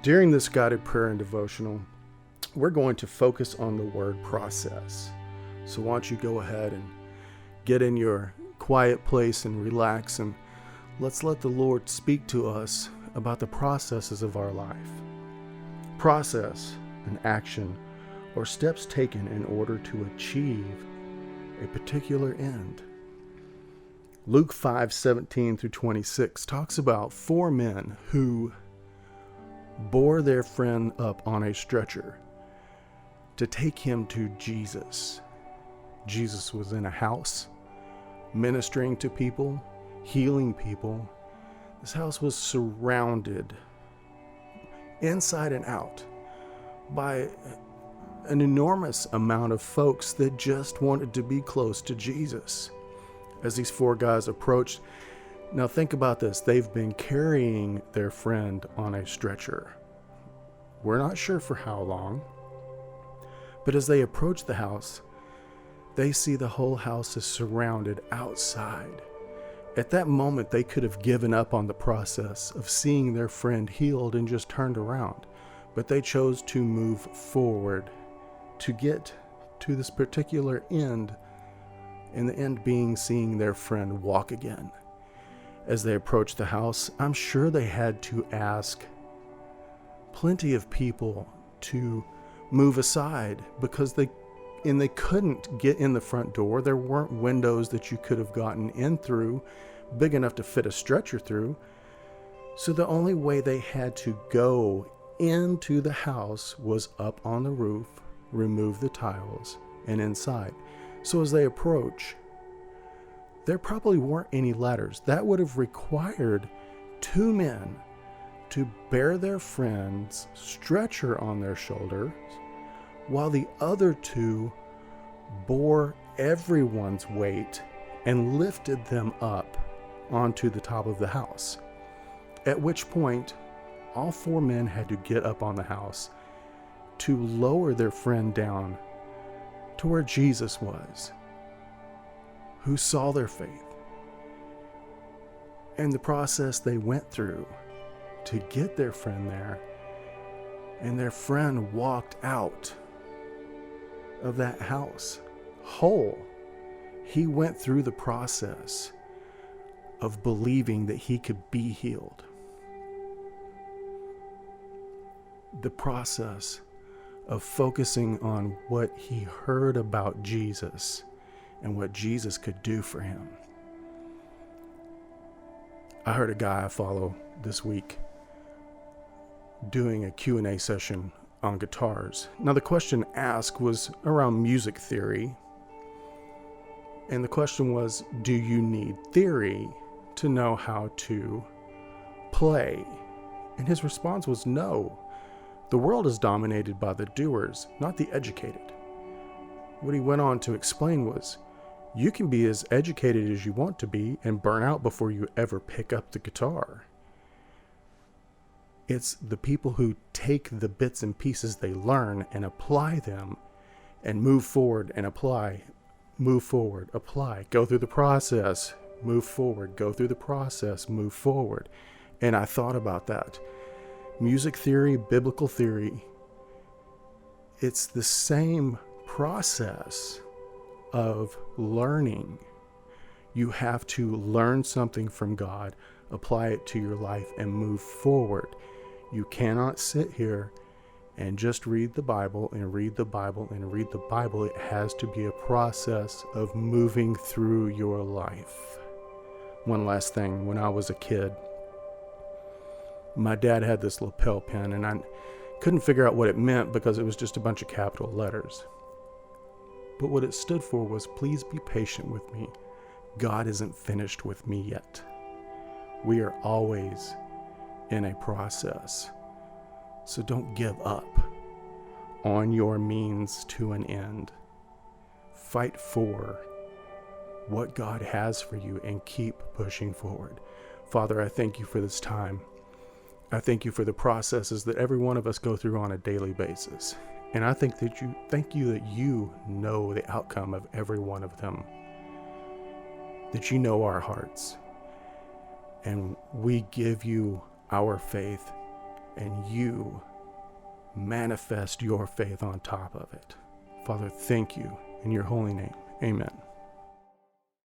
During this guided prayer and devotional, we're going to focus on the word process. So why don't you go ahead and get in your quiet place and relax, and let's let the Lord speak to us about the processes of our life. Process, an action, or steps taken in order to achieve a particular end. Luke 5:17 through 26 talks about 4 men who bore their friend up on a stretcher to take him to Jesus. Jesus was in a house, ministering to people, healing people. This house was surrounded, inside and out, by an enormous amount of folks that just wanted to be close to Jesus. As these 4 guys approached, now think about this, they've been carrying their friend on a stretcher. We're not sure for how long, but as they approach the house, they see the whole house is surrounded outside. At that moment, they could have given up on the process of seeing their friend healed and just turned around, but they chose to move forward to get to this particular end, and the end being seeing their friend walk again. As they approached the house, I'm sure they had to ask plenty of people to move aside because they couldn't get in the front door. There weren't windows that you could have gotten in through big enough to fit a stretcher through. So the only way they had to go into the house was up on the roof, remove the tiles, and inside. So as they approach, there probably weren't any ladders. That would have required 2 men to bear their friend's stretcher on their shoulders, while the other 2 bore everyone's weight and lifted them up onto the top of the house. At which point, all 4 men had to get up on the house to lower their friend down to where Jesus was, who saw their faith and the process they went through to get their friend there. And their friend walked out of that house whole. He went through the process of believing that he could be healed. The process of focusing on what he heard about Jesus and what Jesus could do for him. I heard a guy I follow this week doing a Q&A session on guitars. Now the question asked was around music theory. And the question was, do you need theory to know how to play? And his response was no. The world is dominated by the doers, not the educated. What he went on to explain was, you can be as educated as you want to be and burn out before you ever pick up the guitar. It's the people who take the bits and pieces they learn and apply them and move forward and apply, move forward, apply, go through the process, move forward, go through the process, move forward. And I thought about that. Music theory, biblical theory, it's the same process of learning. You have to learn something from God, apply it to your life, and move forward. You cannot sit here and just read the Bible and read the Bible and read the Bible. It has to be a process of moving through your life. One last thing, when I was a kid, my dad had this lapel pin, and I couldn't figure out what it meant because it was just a bunch of capital letters. But what it stood for was, please be patient with me. God isn't finished with me yet. We are always in a process. So don't give up on your means to an end. Fight for what God has for you and keep pushing forward. Father, I thank you for this time. I thank you for the processes that every one of us go through on a daily basis. And I thank you that you know the outcome of every one of them. That you know our hearts. And we give you our faith and you manifest your faith on top of it. Father, thank you in your holy name. Amen.